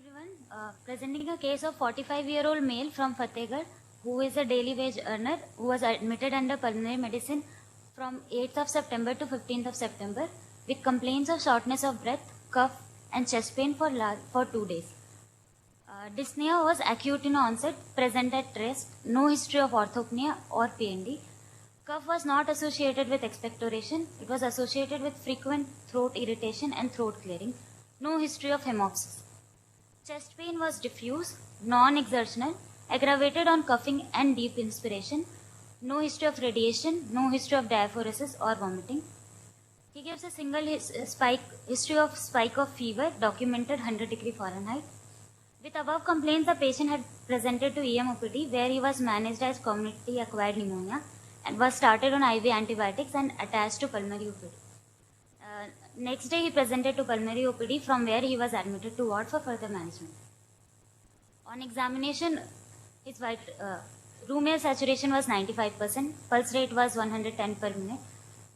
everyone. Presenting a case of 45-year-old male from Fatehgarh who is a daily wage earner who was admitted under pulmonary medicine from 8th of September to 15th of September with complaints of shortness of breath, cough and chest pain for 2 days. Dyspnea was acute in onset, present at rest, no history of orthopnea or PND. Cough was not associated with expectoration. It was associated with frequent throat irritation and throat clearing. No history of hemoptysis. Chest pain was diffuse, non-exertional, aggravated on coughing and deep inspiration. No history of radiation, no history of diaphoresis or vomiting. He gives a single history of spike of fever documented 100 degree Fahrenheit. With above complaints, the patient had presented to EMOPD where he was managed as community acquired pneumonia and was started on IV antibiotics and attached to pulmonary OPD. Next day, he presented to pulmonary OPD from where he was admitted to ward for further management. On examination, his room air saturation was 95%, pulse rate was 110 per minute,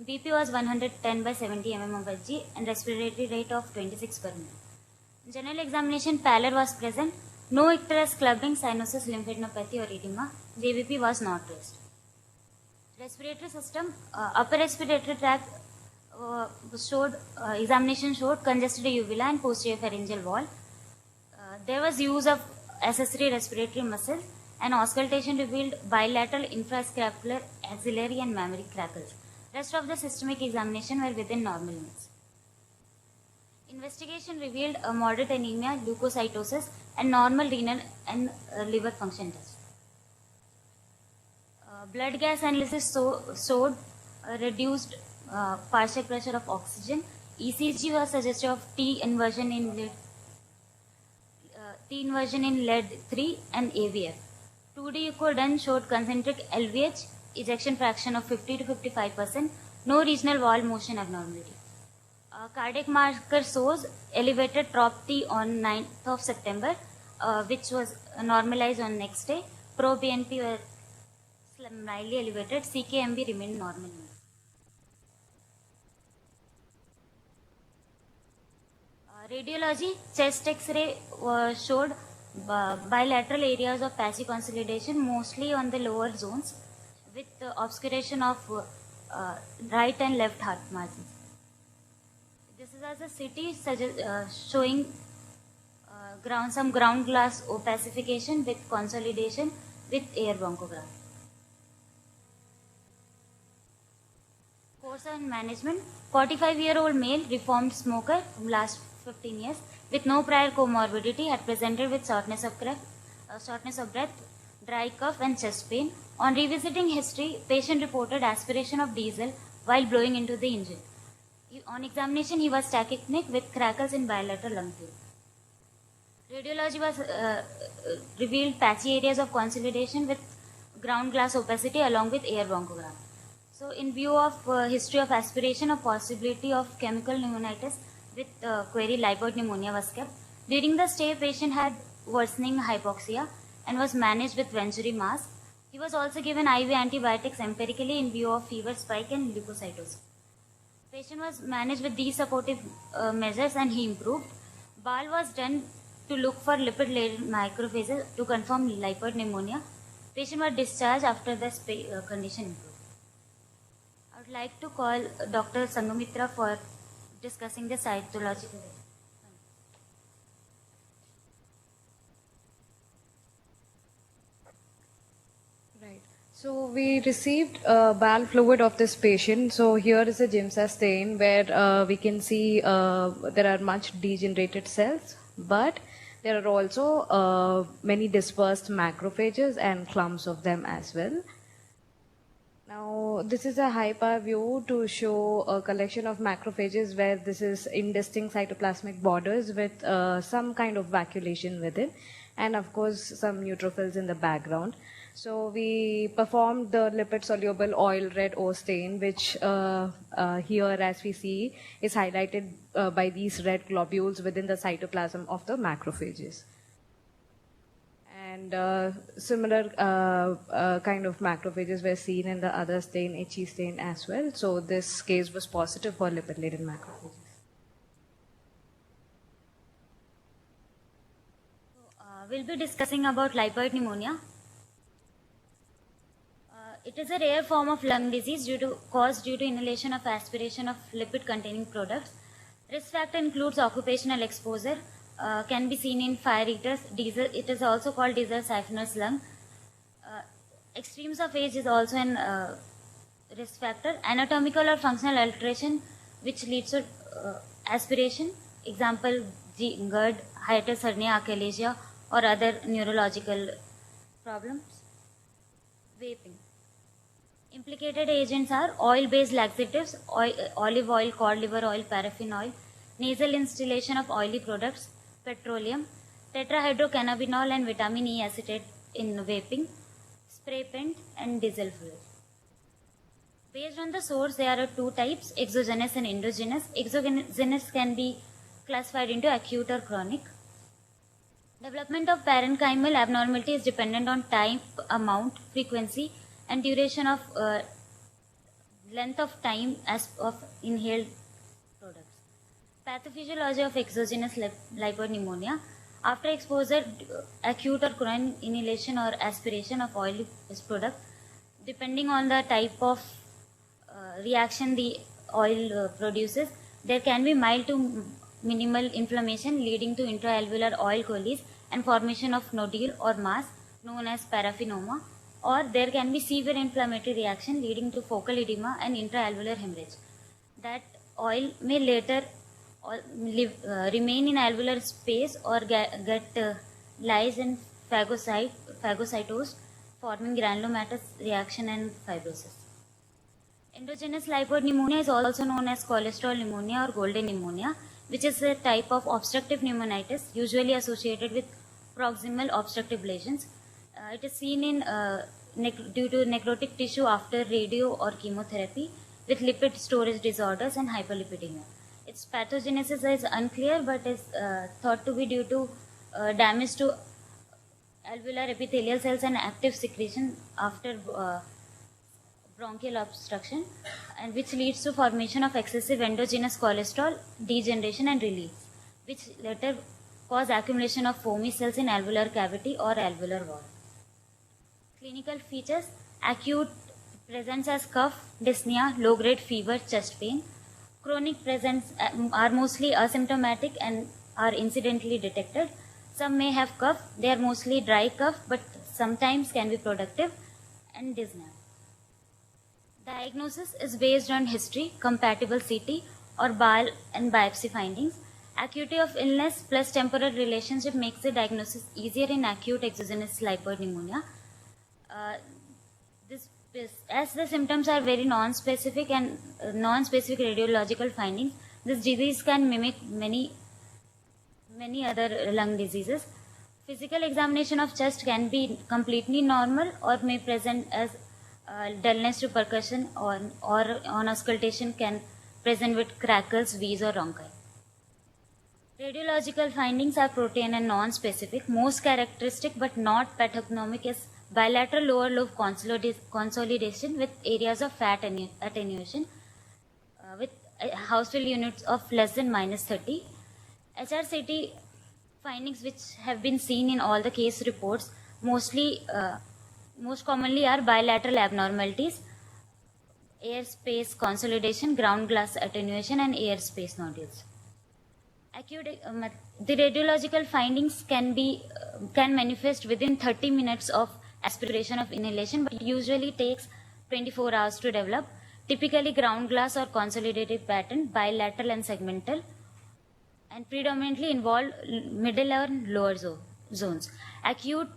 BP was 110 by 70 mm of Hg, and respiratory rate of 26 per minute. In general examination, pallor was present, no icterus, clubbing, cyanosis, lymphadenopathy or edema. JVP was not raised. Respiratory system, upper respiratory tract examination showed congested uvula and posterior pharyngeal wall. There was use of accessory respiratory muscles and auscultation revealed bilateral infrascapular, axillary and mammary crackles. Rest of the systemic examination were within normal limits. Investigation revealed a moderate anemia, leukocytosis and normal renal and liver function test. Blood gas analysis showed reduced partial pressure of oxygen. ECG was suggestive of T inversion in lead 3 and AVF. 2D echo done showed concentric LVH, ejection fraction of 50 to 55%, no regional wall motion abnormality. Cardiac marker shows elevated trop T on 9th of September, which was normalized on next day. Pro-BNP was mildly elevated, CKMB remained normal. Radiology, chest X-ray showed bilateral areas of patchy consolidation, mostly on the lower zones, with obscuration of right and left heart margins. This is as a CT showing some ground glass opacification with consolidation with air bronchograph. Course and management: 45-year-old male, reformed smoker from last 15 years with no prior comorbidity, had presented with shortness of breath, dry cough and chest pain. On revisiting history, patient reported aspiration of diesel while blowing into the engine. On examination, he was tachypneic with crackles in bilateral lung field. Radiology was revealed patchy areas of consolidation with ground glass opacity along with air bronchogram. So, in view of history of aspiration, a possibility of chemical pneumonitis with query lipoid pneumonia was kept. During the stay, patient had worsening hypoxia and was managed with Venturi mask. He was also given IV antibiotics empirically in view of fever spike and leukocytosis. Patient was managed with these supportive measures and he improved. BAL was done to look for lipid-laden macrophages to confirm lipoid pneumonia. Patient was discharged after the condition improved. I would like to call Dr. Sangamitra for discussing the cytological. Right. So we received bowel fluid of this patient. So here is a GIMSA stain where we can see there are much degenerated cells, but there are also many dispersed macrophages and clumps of them as well. Now, this is a high-power view to show a collection of macrophages where this is indistinct cytoplasmic borders with some kind of vacuolation within, and of course some neutrophils in the background. So we performed the lipid-soluble oil red O stain, which here, as we see, is highlighted by these red globules within the cytoplasm of the macrophages. And similar kind of macrophages were seen in the other stain, HE stain as well. So this case was positive for lipid-laden macrophages. We'll be discussing about lipoid pneumonia. It is a rare form of lung disease caused due to inhalation of aspiration of lipid-containing products. Risk factor includes occupational exposure, can be seen in fire eaters. Diesel, it is also called diesel siphoner's lung. Extremes of age is also an risk factor. Anatomical or functional alteration which leads to aspiration, example GERD, hiatus hernia, achalasia, or other neurological problems. Vaping. Implicated agents are oil-based laxatives, olive oil, cod liver oil, paraffin oil, nasal instillation of oily products, petroleum, tetrahydrocannabinol and vitamin E acetate in vaping, spray paint, and diesel fuel. Based on the source, there are two types, exogenous and endogenous. Exogenous can be classified into acute or chronic. Development of parenchymal abnormality is dependent on type, amount, frequency, and duration of length of time as of inhaled products. Pathophysiology of exogenous lipoid pneumonia. After exposure, acute or chronic inhalation or aspiration of oily product, depending on the type of reaction the oil produces, there can be mild to minimal inflammation leading to intraalveolar oil coalesce and formation of nodule or mass known as paraffinoma, or there can be severe inflammatory reaction leading to focal edema and intraalveolar hemorrhage. That oil may later remain in alveolar space or get lies in phagocytosed, forming granulomatous reaction and fibrosis. Endogenous lipoid pneumonia is also known as cholesterol pneumonia or golden pneumonia, which is a type of obstructive pneumonitis usually associated with proximal obstructive lesions. It is seen in due to necrotic tissue after radio or chemotherapy with lipid storage disorders and hyperlipidemia. Its pathogenesis is unclear but is thought to be due to damage to alveolar epithelial cells and active secretion after bronchial obstruction, and which leads to formation of excessive endogenous cholesterol, degeneration and release, which later cause accumulation of foamy cells in alveolar cavity or alveolar wall. Clinical features: acute presents as cough, dyspnea, low-grade fever, chest pain. Chronic presents are mostly asymptomatic and are incidentally detected. Some may have cough, they are mostly dry cough but sometimes can be productive, and dyspnea. Diagnosis is based on history, compatible CT or BAL and biopsy findings. Acuity of illness plus temporal relationship makes the diagnosis easier in acute exogenous lipoid pneumonia. As the symptoms are very non-specific and non-specific radiological findings, this disease can mimic many other lung diseases. Physical examination of chest can be completely normal or may present as dullness to percussion or on auscultation can present with crackles, wheeze or rhonchi. Radiological findings are protein and non-specific. Most characteristic but not pathognomic is bilateral lower lobe consolidation with areas of fat attenuation with Houseful units of less than -30. HRCT findings which have been seen in all the case reports most commonly are bilateral abnormalities, airspace consolidation, ground glass attenuation and airspace nodules. The radiological findings can manifest within 30 minutes of aspiration of inhalation, but usually takes 24 hours to develop. Typically ground glass or consolidated pattern, bilateral and segmental, and predominantly involve middle or lower zones. Acute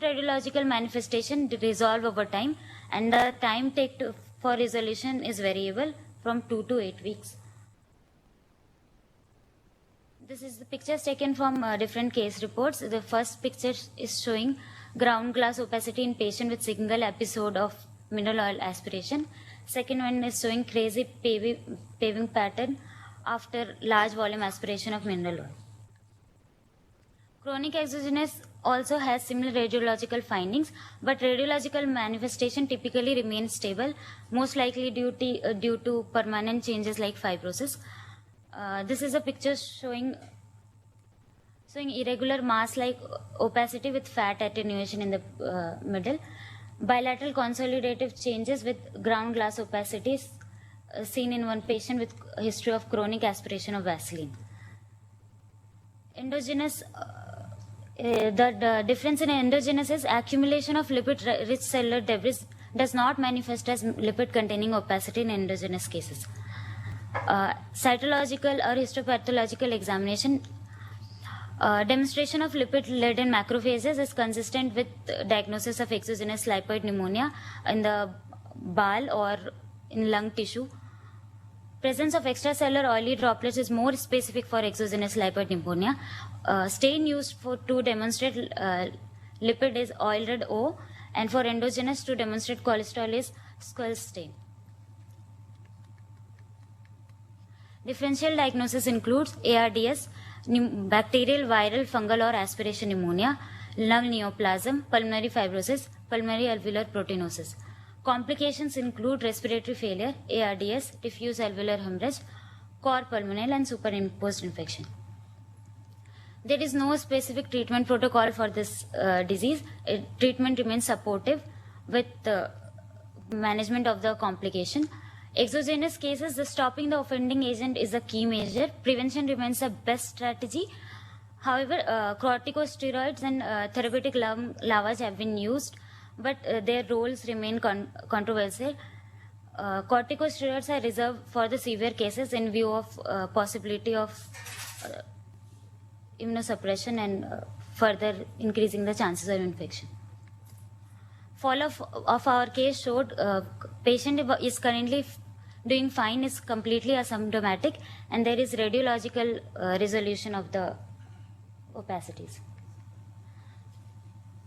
radiological manifestation resolve over time, and the time taken for resolution is variable from 2 to 8 weeks. This is the pictures taken from different case reports. The first picture is showing ground glass opacity in patient with single episode of mineral oil aspiration. Second one is showing crazy paving pattern after large volume aspiration of mineral oil. Chronic exogenous also has similar radiological findings, but radiological manifestation typically remains stable, most likely due to permanent changes like fibrosis. This is a picture showing showing irregular mass-like opacity with fat attenuation in the middle. Bilateral consolidative changes with ground glass opacities seen in one patient with history of chronic aspiration of Vaseline. Endogenous, the difference in endogenous is accumulation of lipid-rich cellular debris does not manifest as lipid-containing opacity in endogenous cases. Cytological or histopathological examination, demonstration of lipid-laden macrophages is consistent with diagnosis of exogenous lipoid pneumonia in the bowel or in lung tissue. Presence of extracellular oily droplets is more specific for exogenous lipoid pneumonia. Stain used to demonstrate lipid is oil red O, and for endogenous to demonstrate cholesterol is skull stain. Differential diagnosis includes ARDS, bacterial, viral, fungal or aspiration pneumonia, lung neoplasm, pulmonary fibrosis, pulmonary alveolar proteinosis. Complications include respiratory failure, ARDS, diffuse alveolar hemorrhage, cor pulmonale and superimposed infection. There is no specific treatment protocol for this disease. Treatment remains supportive with management of the complication. Exogenous cases, the stopping the offending agent is a key measure. Prevention remains the best strategy. However, corticosteroids and therapeutic lung lavage have been used, but their roles remain controversial. Corticosteroids are reserved for the severe cases in view of possibility of immunosuppression and further increasing the chances of infection. Follow-up of our case showed patient is currently doing fine, is completely asymptomatic, and there is radiological resolution of the opacities.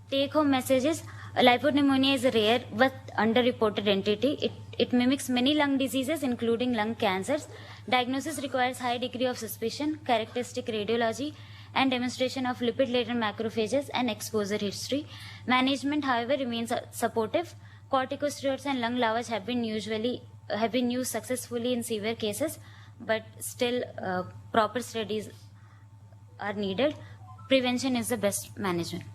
Take-home messages: lipopneumonia is a rare but underreported entity. It mimics many lung diseases, including lung cancers. Diagnosis requires high degree of suspicion, characteristic radiology, and demonstration of lipid-laden macrophages and exposure history. Management, however, remains supportive. Corticosteroids and lung lavage have been used successfully in severe cases, but still proper studies are needed. Prevention is the best management.